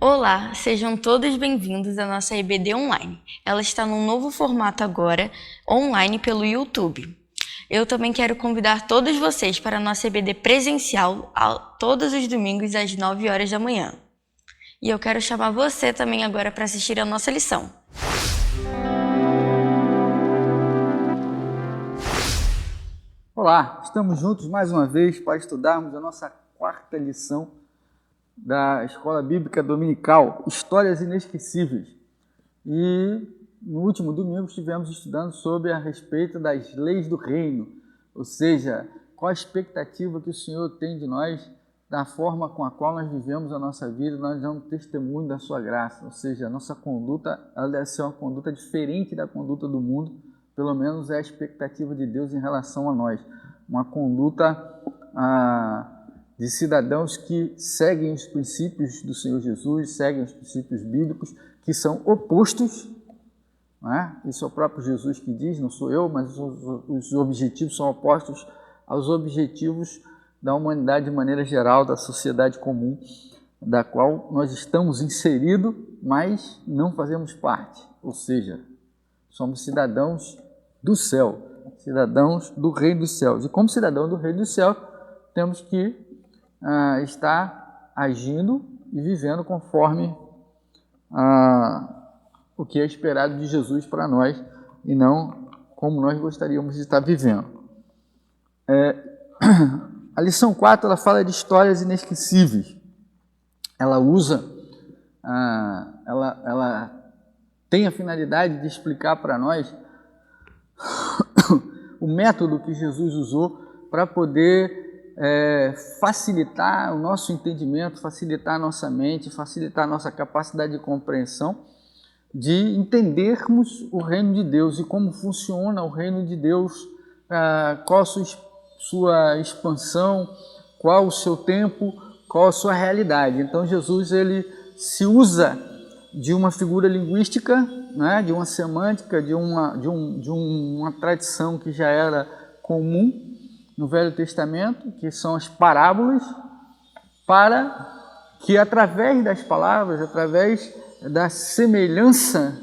Olá, sejam todos bem-vindos à nossa EBD Online. Ela está num novo formato agora, online pelo YouTube. Eu também quero convidar todos vocês para a nossa EBD presencial todos os domingos às 9 horas da manhã. E eu quero chamar você também agora para assistir a nossa lição. Olá, estamos juntos mais uma vez para estudarmos a nossa quarta lição da Escola Bíblica Dominical, Histórias Inesquecíveis. E no último domingo estivemos estudando sobre a respeito das leis do reino, ou seja, qual a expectativa que o Senhor tem de nós, da forma com a qual nós vivemos a nossa vida, nós damos testemunho da sua graça, ou seja, a nossa conduta ela deve ser uma conduta diferente da conduta do mundo, pelo menos é a expectativa de Deus em relação a nós, uma conduta de cidadãos que seguem os princípios do Senhor Jesus, seguem os princípios bíblicos, que são opostos, não é? Isso é o próprio Jesus que diz, não sou eu, mas os objetivos são opostos aos objetivos da humanidade de maneira geral, da sociedade comum, da qual nós estamos inseridos, mas não fazemos parte, ou seja, somos cidadãos do céu, cidadãos do reino dos céus. E como cidadão do reino dos céus, temos que estar agindo e vivendo conforme o que é esperado de Jesus para nós e não como nós gostaríamos de estar vivendo. A lição 4 ela fala de histórias inesquecíveis. Ela ela tem a finalidade de explicar para nós o método que Jesus usou para poder facilitar o nosso entendimento, facilitar a nossa mente, facilitar a nossa capacidade de compreensão, de entendermos o reino de Deus e como funciona o reino de Deus, qual a sua expansão, qual o seu tempo, qual a sua realidade. Então Jesus ele se usa de uma figura linguística, né, de uma semântica, de uma tradição que já era comum no Velho Testamento, que são as parábolas, para que através das palavras, através da semelhança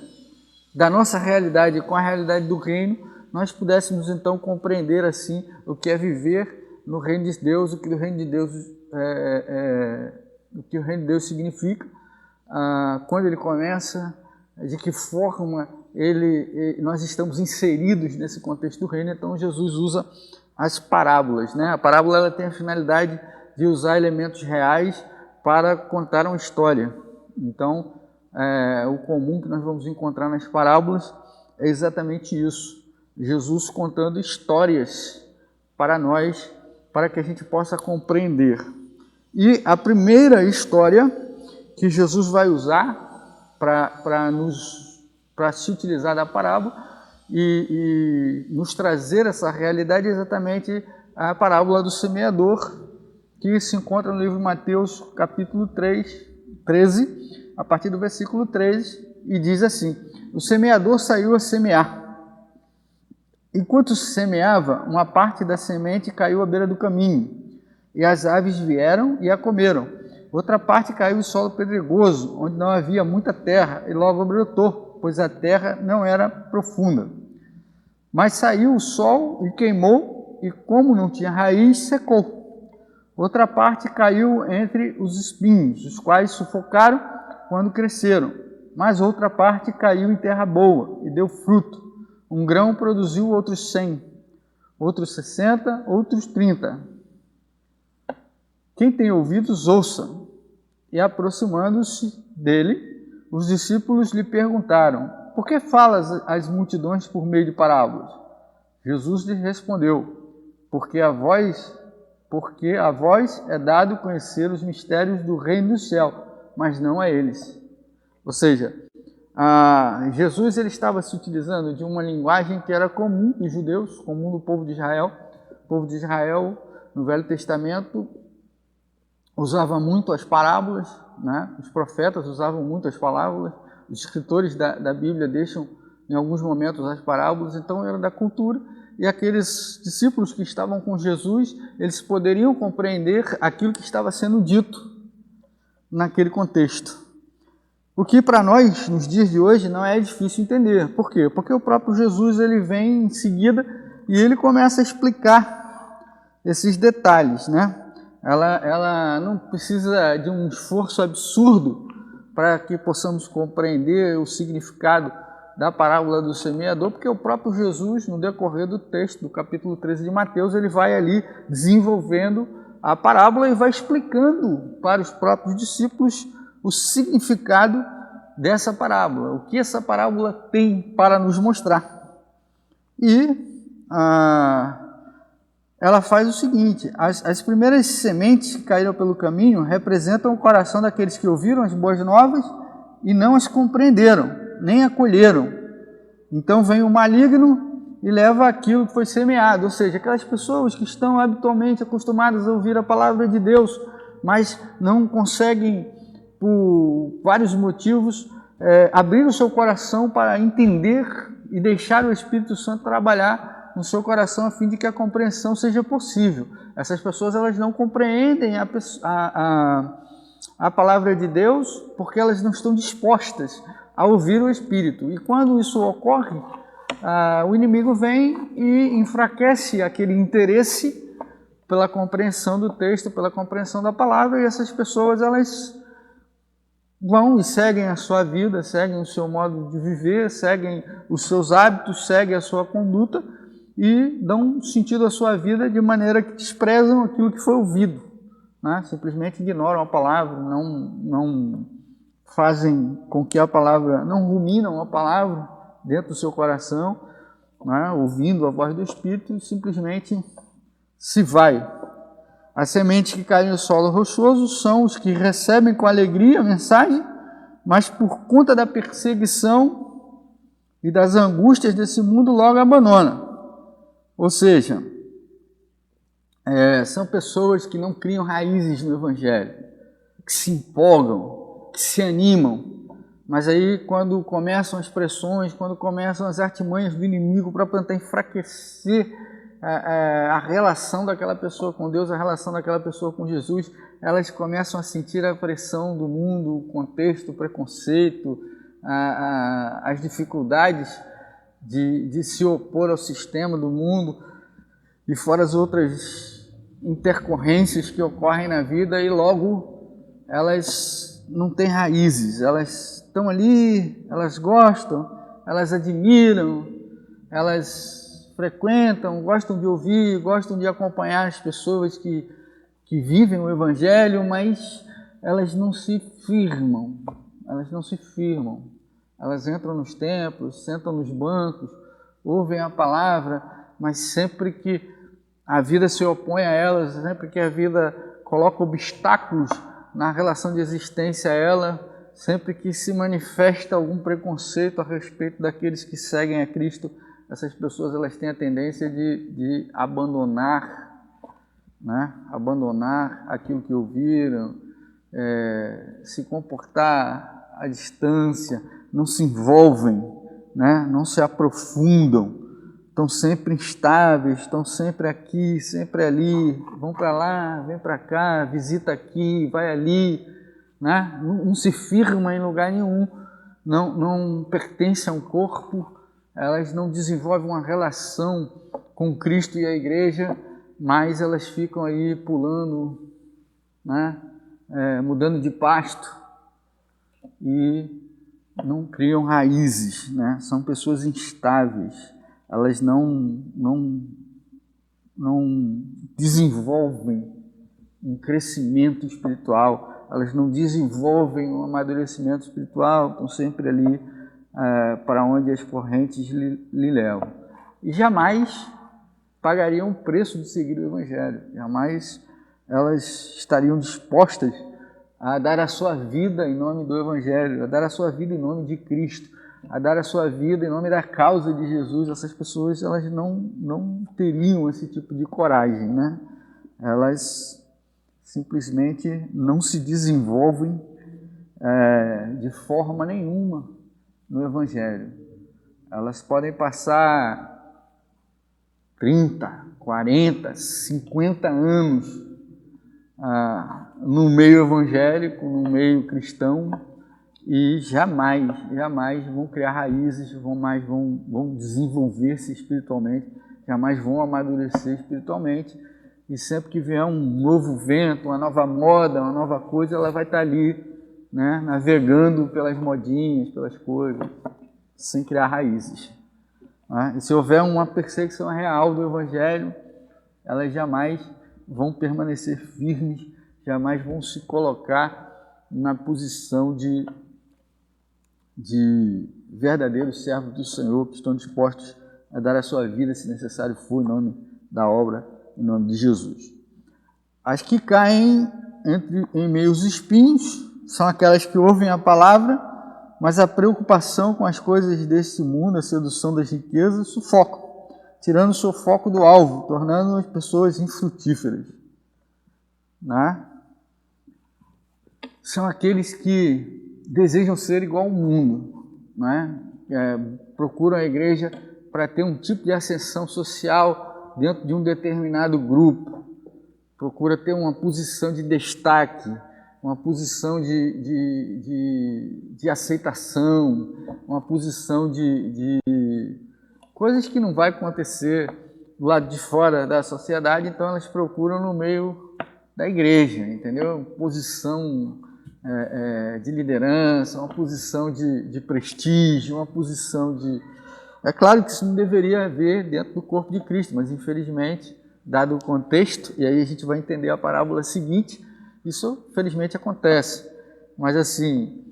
da nossa realidade com a realidade do reino, nós pudéssemos então compreender assim o que é viver no reino de Deus, o que o reino de Deus o que o reino de Deus significa, quando ele começa, de que forma nós estamos inseridos nesse contexto do reino. Então Jesus usa as parábolas, né? A parábola ela tem a finalidade de usar elementos reais para contar uma história. Então, o comum que nós vamos encontrar nas parábolas é exatamente isso. Jesus contando histórias para nós, para que a gente possa compreender. E a primeira história que Jesus vai usar para se utilizar da parábola e nos trazer essa realidade é exatamente a parábola do semeador, que se encontra no livro de Mateus, capítulo 13, a partir do versículo 13, e diz assim: o semeador saiu a semear. Enquanto semeava, uma parte da semente caiu à beira do caminho, e as aves vieram e a comeram. Outra parte caiu em solo pedregoso, onde não havia muita terra, e logo brotou, pois a terra não era profunda. Mas saiu o sol e queimou, e como não tinha raiz, secou. Outra parte caiu entre os espinhos, os quais sufocaram quando cresceram. Mas outra parte caiu em terra boa e deu fruto. Um grão produziu outros 100, outros 60, outros 30. Quem tem ouvidos, ouça. E aproximando-se dele, os discípulos lhe perguntaram: por que falas às multidões por meio de parábolas? Jesus lhe respondeu: porque a vós é dado conhecer os mistérios do reino do céu, mas não a eles. Ou seja, Jesus ele estava se utilizando de uma linguagem que era comum dos judeus, comum do povo de Israel. O povo de Israel, no Velho Testamento, usava muito as parábolas, né? Os profetas usavam muito as parábolas, os escritores da Bíblia deixam em alguns momentos as parábolas, então era da cultura, e aqueles discípulos que estavam com Jesus, eles poderiam compreender aquilo que estava sendo dito naquele contexto. O que para nós, nos dias de hoje, não é difícil entender. Por quê? Porque o próprio Jesus ele vem em seguida e ele começa a explicar esses detalhes, né? Ela não precisa de um esforço absurdo para que possamos compreender o significado da parábola do semeador, porque o próprio Jesus, no decorrer do texto, do capítulo 13 de Mateus, ele vai ali desenvolvendo a parábola e vai explicando para os próprios discípulos o significado dessa parábola, o que essa parábola tem para nos mostrar. E ela faz o seguinte: as primeiras sementes que caíram pelo caminho representam o coração daqueles que ouviram as boas novas e não as compreenderam, nem acolheram. Então vem o maligno e leva aquilo que foi semeado, ou seja, aquelas pessoas que estão habitualmente acostumadas a ouvir a palavra de Deus, mas não conseguem, por vários motivos, abrir o seu coração para entender e deixar o Espírito Santo trabalhar no seu coração a fim de que a compreensão seja possível. Essas pessoas elas não compreendem a palavra de Deus porque elas não estão dispostas a ouvir o Espírito. E quando isso ocorre, o inimigo vem e enfraquece aquele interesse pela compreensão do texto, pela compreensão da palavra, e essas pessoas elas vão e seguem a sua vida, seguem o seu modo de viver, seguem os seus hábitos, seguem a sua conduta e dão sentido à sua vida de maneira que desprezam aquilo que foi ouvido, né? Simplesmente ignoram a palavra, não fazem com que a palavra, não ruminam a palavra dentro do seu coração, né? Ouvindo a voz do Espírito, e simplesmente se vai. As sementes que caem no solo rochoso são os que recebem com alegria a mensagem, mas por conta da perseguição e das angústias desse mundo logo abandonam. Ou seja, são pessoas que não criam raízes no Evangelho, que se empolgam, que se animam, mas aí quando começam as pressões, quando começam as artimanhas do inimigo para tentar enfraquecer a relação daquela pessoa com Deus, a relação daquela pessoa com Jesus, elas começam a sentir a pressão do mundo, o contexto, o preconceito, as dificuldades de se opor ao sistema do mundo e fora as outras intercorrências que ocorrem na vida, e logo elas não têm raízes, elas estão ali, elas gostam, elas admiram, elas frequentam, gostam de ouvir, gostam de acompanhar as pessoas que vivem o Evangelho, mas elas não se firmam, elas entram nos templos, sentam nos bancos, ouvem a palavra, mas sempre que a vida se opõe a elas, sempre que a vida coloca obstáculos na relação de existência a ela, sempre que se manifesta algum preconceito a respeito daqueles que seguem a Cristo, essas pessoas elas têm a tendência de abandonar, né? Abandonar aquilo que ouviram, se comportar à distância, não se envolvem, né? Não se aprofundam, estão sempre instáveis, estão sempre aqui, sempre ali, vão para lá, vem para cá, visita aqui, vai ali, né? Não se firma em lugar nenhum, não pertence a um corpo, elas não desenvolvem uma relação com Cristo e a igreja, mas elas ficam aí pulando, né? Mudando de pasto e não criam raízes, né? São pessoas instáveis, elas não desenvolvem um crescimento espiritual, elas não desenvolvem um amadurecimento espiritual, estão sempre ali para onde as correntes lhe levam. E jamais pagariam o preço de seguir o Evangelho, jamais elas estariam dispostas a dar a sua vida em nome do Evangelho, a dar a sua vida em nome de Cristo, a dar a sua vida em nome da causa de Jesus. Essas pessoas elas não teriam esse tipo de coragem, né? Elas simplesmente não se desenvolvem de forma nenhuma no Evangelho. Elas podem passar 30, 40, 50 anos no meio evangélico, no meio cristão, e jamais vão criar raízes, vão desenvolver-se espiritualmente, jamais vão amadurecer espiritualmente. E sempre que vier um novo vento, uma nova moda, uma nova coisa, ela vai estar ali, né, navegando pelas modinhas, pelas coisas, sem criar raízes. Né? E se houver uma perseguição real do Evangelho, elas jamais vão permanecer firmes, jamais vão se colocar na posição de verdadeiros servos do Senhor, que estão dispostos a dar a sua vida, se necessário for, em nome da obra, em nome de Jesus. As que caem em meio aos espinhos são aquelas que ouvem a palavra, mas a preocupação com as coisas deste mundo, a sedução das riquezas, sufocam, tirando o seu foco do alvo, tornando as pessoas infrutíferas. Né? São aqueles que desejam ser igual ao mundo, né? Procuram a igreja para ter um tipo de ascensão social dentro de um determinado grupo, procura ter uma posição de destaque, uma posição de aceitação, uma posição de coisas que não vai acontecer do lado de fora da sociedade, então elas procuram no meio da igreja, entendeu? Posição de liderança, uma posição de prestígio, uma posição de... É claro que isso não deveria haver dentro do corpo de Cristo, mas infelizmente, dado o contexto, e aí a gente vai entender a parábola seguinte, isso felizmente acontece. Mas assim,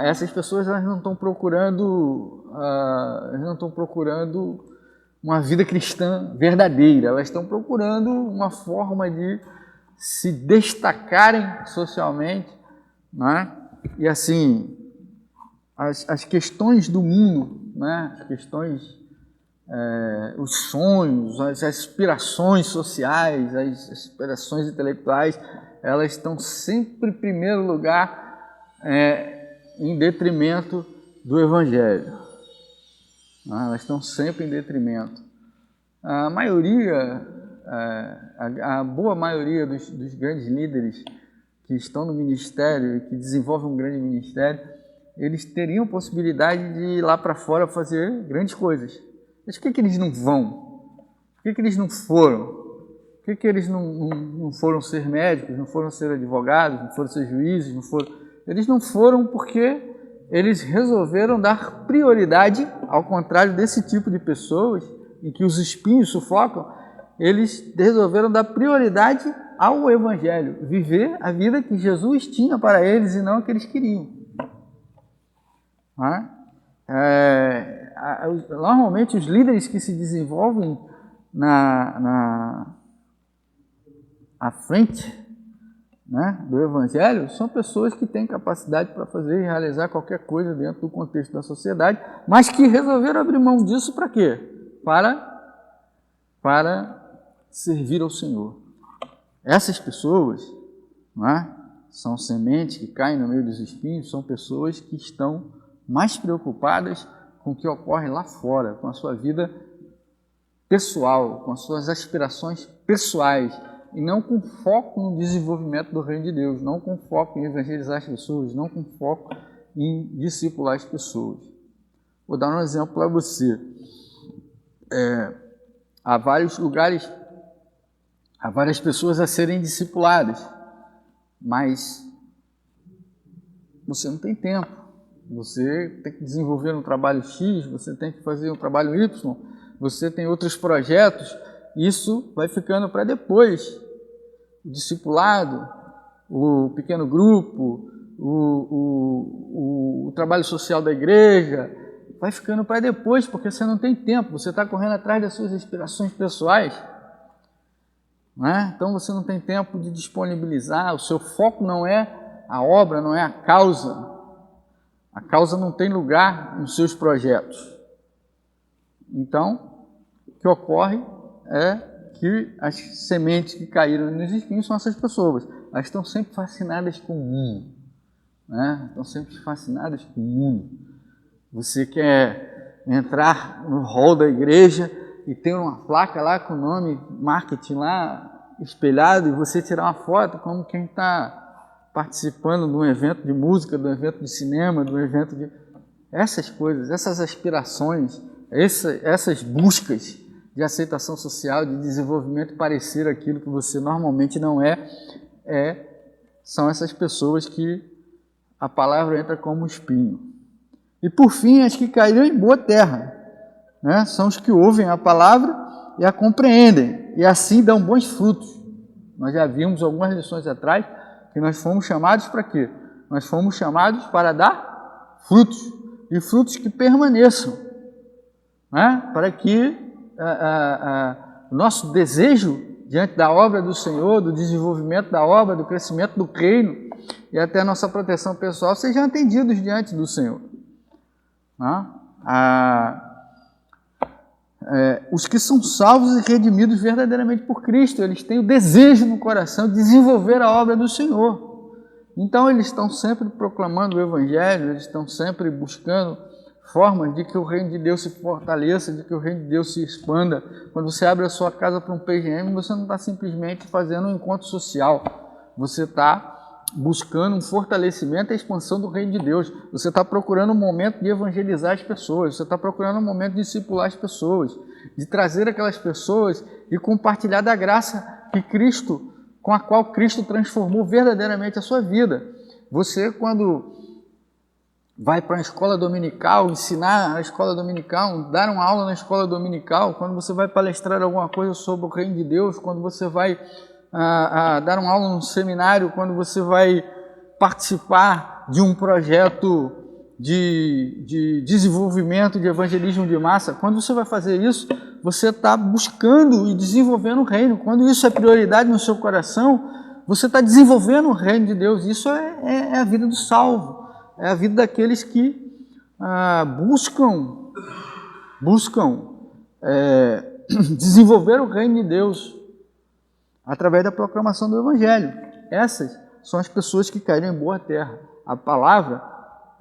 essas pessoas elas não estão procurando uma vida cristã verdadeira, elas estão procurando uma forma de se destacarem socialmente, né? E assim, as questões do mundo, né? As questões, os sonhos, as aspirações sociais, as aspirações intelectuais, elas estão sempre em primeiro lugar em detrimento do Evangelho. Elas estão sempre em detrimento. A maioria, a boa maioria dos grandes líderes que estão no ministério e que desenvolvem um grande ministério, eles teriam possibilidade de ir lá para fora fazer grandes coisas. Mas por que eles não vão? Por que eles não foram? Por que eles não foram ser médicos, não foram ser advogados, não foram ser juízes, não foram... Eles não foram porque eles resolveram dar prioridade, ao contrário desse tipo de pessoas, em que os espinhos sufocam, eles resolveram dar prioridade ao Evangelho, viver a vida que Jesus tinha para eles e não a que eles queriam. Normalmente os líderes que se desenvolvem à frente, né, do Evangelho são pessoas que têm capacidade para fazer e realizar qualquer coisa dentro do contexto da sociedade, mas que resolveram abrir mão disso para quê? Para servir ao Senhor. Essas pessoas, né, são sementes que caem no meio dos espinhos, são pessoas que estão mais preocupadas com o que ocorre lá fora, com a sua vida pessoal, com as suas aspirações pessoais, e não com foco no desenvolvimento do reino de Deus, não com foco em evangelizar as pessoas, não com foco em discipular as pessoas. Vou dar um exemplo para você. Há vários lugares, há várias pessoas a serem discipuladas, mas você não tem tempo. Você tem que desenvolver um trabalho X, você tem que fazer um trabalho Y, você tem outros projetos, isso vai ficando para depois. O discipulado, o pequeno grupo, o trabalho social da igreja, vai ficando para depois, porque você não tem tempo, você está correndo atrás das suas aspirações pessoais, né? Então você não tem tempo de disponibilizar, o seu foco não é a obra, não é a causa não tem lugar nos seus projetos. Então, o que ocorre é que as sementes que caíram nos espinhos são essas pessoas. Elas estão sempre fascinadas com o mundo, né? Estão sempre fascinadas com o mundo. Você quer entrar no hall da igreja e tem uma placa lá com o nome marketing lá espelhado e você tirar uma foto como quem está participando de um evento de música, de um evento de cinema, de um evento de... Essas coisas, essas aspirações, essas buscas de aceitação social, de desenvolvimento e parecer aquilo que você normalmente não são essas pessoas que a palavra entra como espinho. E por fim, as que caíram em boa terra, né? São os que ouvem a palavra e a compreendem, e assim dão bons frutos. Nós já vimos algumas lições atrás que nós fomos chamados para quê? Nós fomos chamados para dar frutos, e frutos que permaneçam, né? Para que o nosso desejo diante da obra do Senhor, do desenvolvimento da obra, do crescimento do reino e até a nossa proteção pessoal sejam atendidos diante do Senhor. Né? Os que são salvos e redimidos verdadeiramente por Cristo, eles têm o desejo no coração de desenvolver a obra do Senhor. Então eles estão sempre proclamando o Evangelho, eles estão sempre buscando formas de que o reino de Deus se fortaleça, de que o reino de Deus se expanda. Quando você abre a sua casa para um PGM, você não está simplesmente fazendo um encontro social, você está buscando um fortalecimento e a expansão do reino de Deus. Você está procurando um momento de evangelizar as pessoas, você está procurando um momento de discipular as pessoas, de trazer aquelas pessoas e compartilhar da graça que Cristo, com a qual Cristo transformou verdadeiramente a sua vida. Você, quando vai para a escola dominical, ensinar a escola dominical, dar uma aula na escola dominical, quando você vai palestrar alguma coisa sobre o reino de Deus, quando você vai dar uma aula num seminário, quando você vai participar de um projeto de desenvolvimento, de evangelismo de massa, quando você vai fazer isso, você está buscando e desenvolvendo o reino. Quando isso é prioridade no seu coração, você está desenvolvendo o reino de Deus. Isso é a vida do salvo, é a vida daqueles que buscam desenvolver o reino de Deus através da proclamação do Evangelho. Essas são as pessoas que caíram em boa terra. A palavra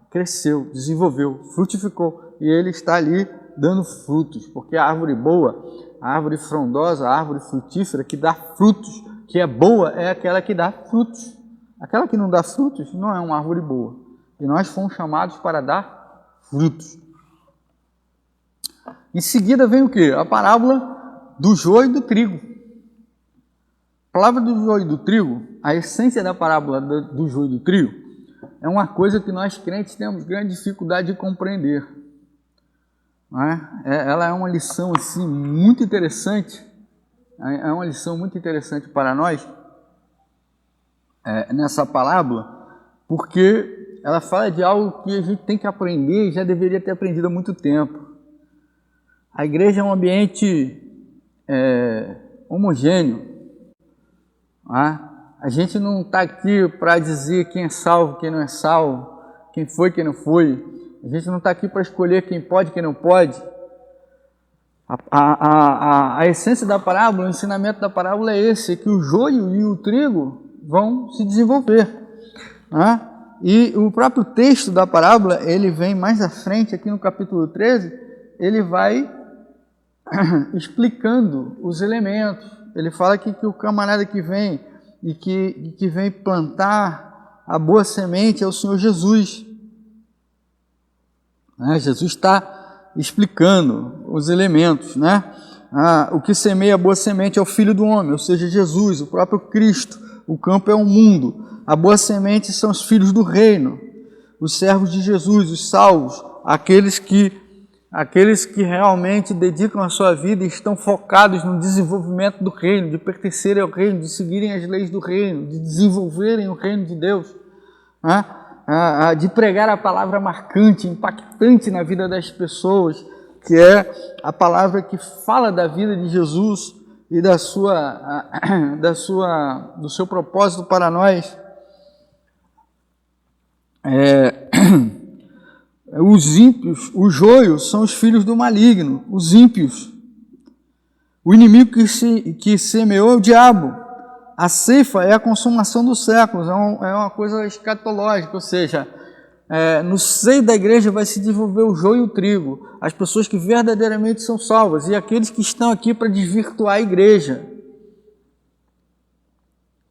cresceu, desenvolveu, frutificou, e ele está ali dando frutos, porque a árvore boa, a árvore frondosa, a árvore frutífera que dá frutos, que é boa, é aquela que dá frutos. Aquela que não dá frutos não é uma árvore boa. E nós fomos chamados para dar frutos. Em seguida vem o quê? A parábola do joio e do trigo. A palavra do joio e do trigo, a essência da parábola do joio e do trigo, é uma coisa que nós crentes temos grande dificuldade de compreender. Não é? Ela é uma lição assim, muito interessante, é uma lição muito interessante para nós, nessa parábola, porque ela fala de algo que a gente tem que aprender e já deveria ter aprendido há muito tempo. A igreja é um ambiente homogêneo. A gente não está aqui para dizer quem é salvo, quem não é salvo, quem foi, quem não foi. A gente não está aqui para escolher quem pode, quem não pode. A essência da parábola, o ensinamento da parábola é esse, que o joio e o trigo vão se desenvolver. E o próprio texto da parábola, ele vem mais à frente, aqui no capítulo 13, ele vai explicando os elementos. Ele fala que o camarada que vem e que vem plantar a boa semente é o Senhor Jesus. Jesus está explicando os elementos, né? O que semeia a boa semente é o Filho do Homem, ou seja, Jesus, o próprio Cristo. O campo é o mundo. A boa semente são os filhos do reino, os servos de Jesus, os salvos, aqueles que realmente dedicam a sua vida e estão focados no desenvolvimento do reino, de pertencerem ao reino, de seguirem as leis do reino, de desenvolverem o reino de Deus, de pregar a palavra marcante, impactante na vida das pessoas, que é a palavra que fala da vida de Jesus e do seu propósito para nós. Os ímpios, o joio, são os filhos do maligno, os ímpios. O inimigo que semeou é o diabo. A ceifa é a consumação dos séculos, é uma coisa escatológica, ou seja, no seio da igreja vai se desenvolver o joio e o trigo, as pessoas que verdadeiramente são salvas e aqueles que estão aqui para desvirtuar a igreja.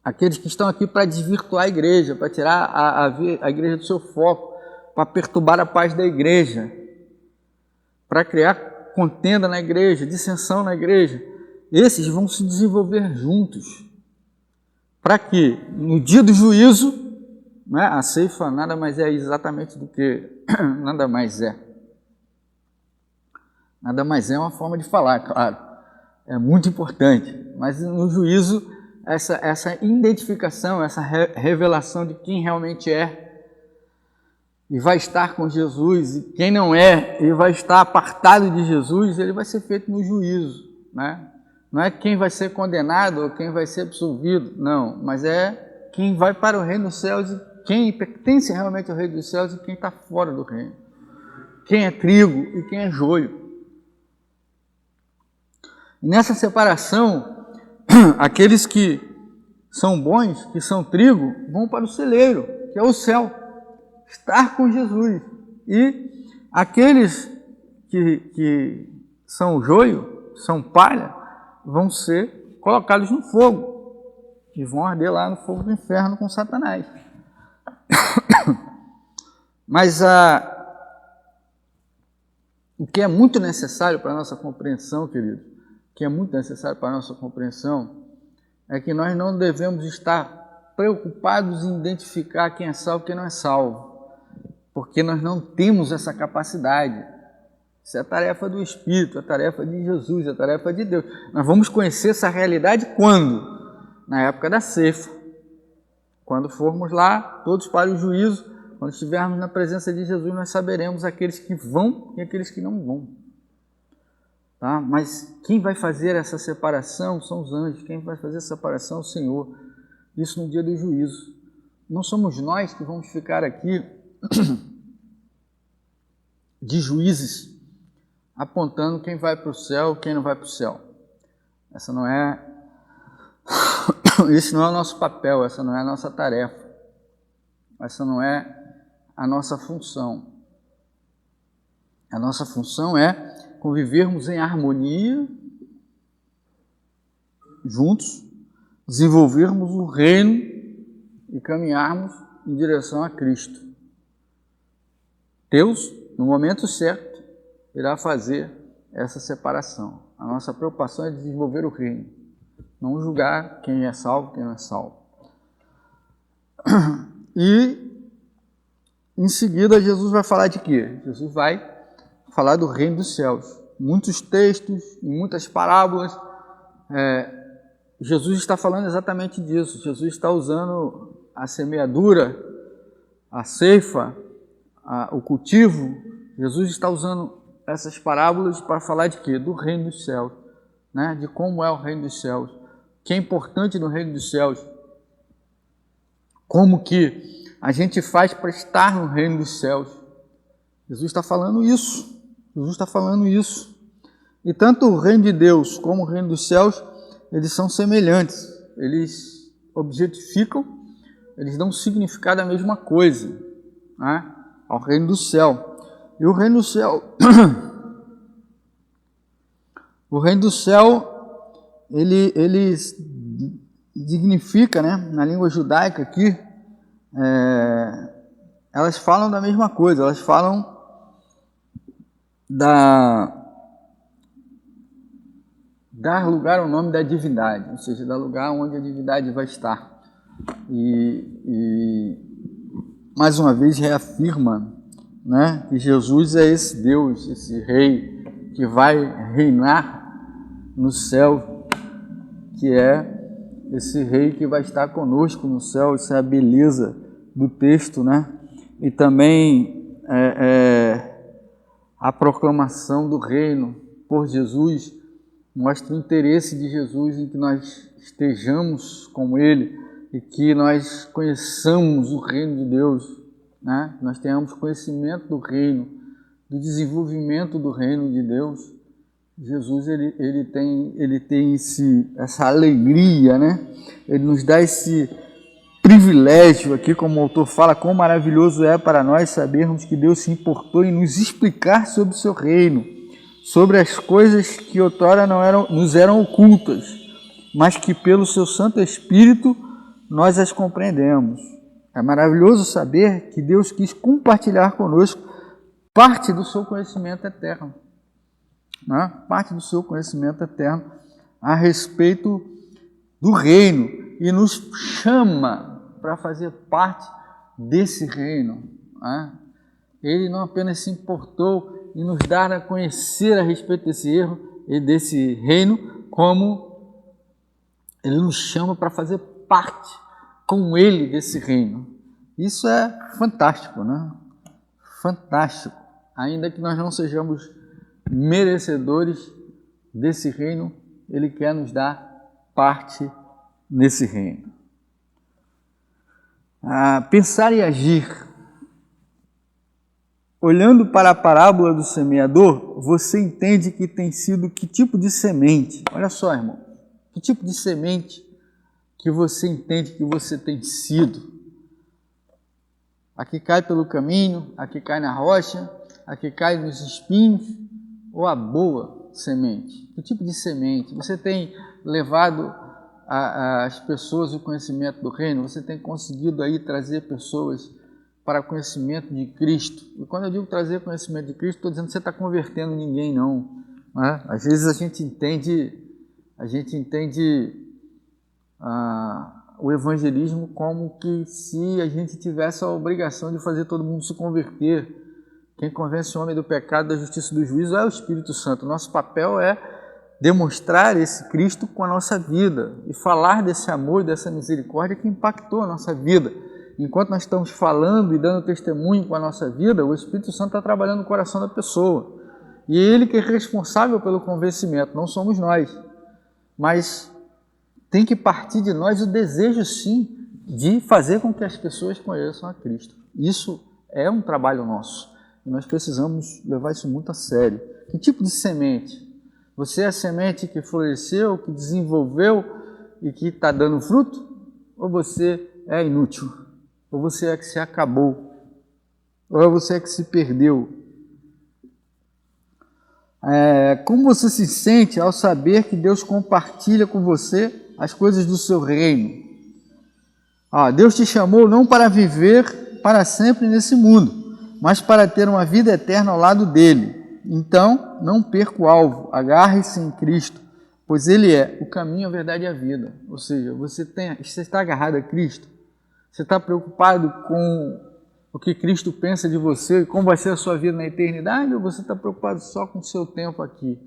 aqueles que estão aqui para desvirtuar a igreja, para tirar a igreja do seu foco, para perturbar a paz da igreja, para criar contenda na igreja, dissensão na igreja. Esses vão se desenvolver juntos, para que no dia do juízo, né, a ceifa nada mais é exatamente do que nada mais é. Nada mais é uma forma de falar, claro, é muito importante, mas no juízo essa identificação, essa revelação de quem realmente é e vai estar com Jesus, e quem não é e vai estar apartado de Jesus, ele vai ser feito no juízo, né? Não é quem vai ser condenado ou quem vai ser absolvido, não, mas é quem vai para o reino dos céus e quem pertence realmente ao reino dos céus e quem está fora do reino, quem é trigo e quem é joio. E nessa separação, aqueles que são bons, que são trigo, vão para o celeiro, que é o céu, estar com Jesus. E aqueles que são joio, são palha, vão ser colocados no fogo e vão arder lá no fogo do inferno com Satanás. Mas o que é muito necessário para a nossa compreensão, querido, o que é muito necessário para a nossa compreensão é que nós não devemos estar preocupados em identificar quem é salvo e quem não é salvo, porque nós não temos essa capacidade. Isso é a tarefa do Espírito, a tarefa de Jesus, a tarefa de Deus. Nós vamos conhecer essa realidade quando? Na época da ceifa. Quando formos lá, todos para o juízo, quando estivermos na presença de Jesus, nós saberemos aqueles que vão e aqueles que não vão. Tá? Mas quem vai fazer essa separação são os anjos, quem vai fazer essa separação é o Senhor. Isso no dia do juízo. Não somos nós que vamos ficar aqui de juízes apontando quem vai para o céu e quem não vai para o céu. Esse não é o nosso papel, essa não é a nossa tarefa, essa não é a nossa função. A nossa função é convivermos em harmonia, juntos, desenvolvermos o reino e caminharmos em direção a Cristo. Deus, no momento certo, irá fazer essa separação. A nossa preocupação é desenvolver o reino, não julgar quem é salvo e quem não é salvo. E, em seguida, Jesus vai falar de quê? Jesus vai falar do reino dos céus. Muitos textos, muitas parábolas, Jesus está falando exatamente disso. Jesus está usando a semeadura, a ceifa, o cultivo. Jesus está usando essas parábolas para falar de quê? Do reino dos céus, né? De como é o reino dos céus, o que é importante no reino dos céus, como que a gente faz para estar no reino dos céus. Jesus está falando isso. Jesus está falando isso. E tanto o reino de Deus como o reino dos céus, eles são semelhantes. Eles objetificam, eles dão significado à mesma coisa, né? Ao reino do céu. E o reino do céu, o reino do céu, ele significa, né, na língua judaica aqui, elas falam da mesma coisa, elas falam dar lugar ao nome da divindade, ou seja, dar lugar onde a divindade vai estar. E mais uma vez reafirma, né, que Jesus é esse Deus, esse Rei que vai reinar no céu, que é esse Rei que vai estar conosco no céu. Isso é a beleza do texto, né? E também a proclamação do reino por Jesus mostra o interesse de Jesus em que nós estejamos com Ele e que nós conheçamos o reino de Deus, né? Nós tenhamos conhecimento do reino, do desenvolvimento do reino de Deus. Jesus ele tem essa alegria, né? Ele nos dá esse privilégio aqui, como o autor fala, quão maravilhoso é para nós sabermos que Deus se importou em nos explicar sobre o seu reino, sobre as coisas que outrora nos eram ocultas, mas que pelo seu Santo Espírito nós as compreendemos. É maravilhoso saber que Deus quis compartilhar conosco parte do seu conhecimento eterno, né? Parte do seu conhecimento eterno a respeito do reino e nos chama para fazer parte desse reino, né? Ele não apenas se importou em nos dar a conhecer a respeito desse erro e desse reino, como Ele nos chama para fazer parte com Ele desse reino. Isso é fantástico, né? Fantástico. Ainda que nós não sejamos merecedores desse reino, Ele quer nos dar parte nesse reino. Pensar e agir. Olhando para a parábola do semeador, você entende que tem sido que tipo de semente? Olha só, irmão, que tipo de semente que você entende que você tem sido? A que cai pelo caminho, a que cai na rocha, a que cai nos espinhos, ou a boa semente? Que tipo de semente? Você tem levado às pessoas o conhecimento do reino? Você tem conseguido aí trazer pessoas para conhecimento de Cristo? E quando eu digo trazer conhecimento de Cristo, estou dizendo que você está convertendo ninguém, não. Né? Às vezes a gente entende o evangelismo como que se a gente tivesse a obrigação de fazer todo mundo se converter. Quem convence o homem do pecado, da justiça e do juízo é o Espírito Santo. Nosso papel é demonstrar esse Cristo com a nossa vida e falar desse amor, dessa misericórdia que impactou a nossa vida. Enquanto nós estamos falando e dando testemunho com a nossa vida, o Espírito Santo está trabalhando no coração da pessoa. E ele que é responsável pelo convencimento, não somos nós. Mas tem que partir de nós o desejo, sim, de fazer com que as pessoas conheçam a Cristo. Isso é um trabalho nosso. E nós precisamos levar isso muito a sério. Que tipo de semente? Você é a semente que floresceu, que desenvolveu e que está dando fruto? Ou você é inútil? Ou você é que se acabou? Ou é você que se perdeu? Como você se sente ao saber que Deus compartilha com você as coisas do seu reino? Deus te chamou não para viver para sempre nesse mundo, mas para ter uma vida eterna ao lado dele. Então, não perca o alvo, agarre-se em Cristo, pois Ele é o caminho, a verdade e a vida. Ou seja, você está agarrado a Cristo? Você está preocupado com o que Cristo pensa de você e como vai ser a sua vida na eternidade? Ou você está preocupado só com o seu tempo aqui,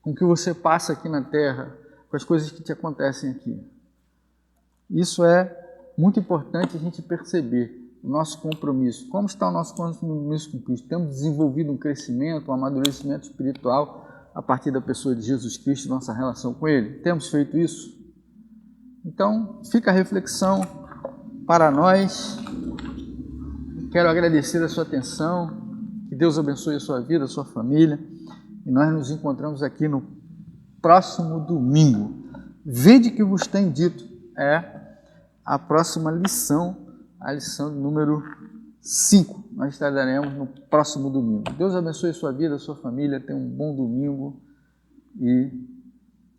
com o que você passa aqui na terra, com as coisas que te acontecem aqui? Isso é muito importante a gente perceber. O nosso compromisso. Como está o nosso compromisso com Cristo? Temos desenvolvido um crescimento, um amadurecimento espiritual a partir da pessoa de Jesus Cristo e nossa relação com Ele? Temos feito isso? Então, fica a reflexão para nós. Quero agradecer a sua atenção. Que Deus abençoe a sua vida, a sua família. E nós nos encontramos aqui no próximo domingo. Vede que vos tenho dito, é a próxima lição, a lição número 5. Nós estaremos no próximo domingo. Deus abençoe a sua vida, a sua família. Tenha um bom domingo. E,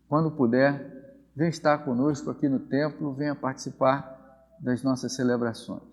quando puder, venha estar conosco aqui no templo. Venha participar das nossas celebrações.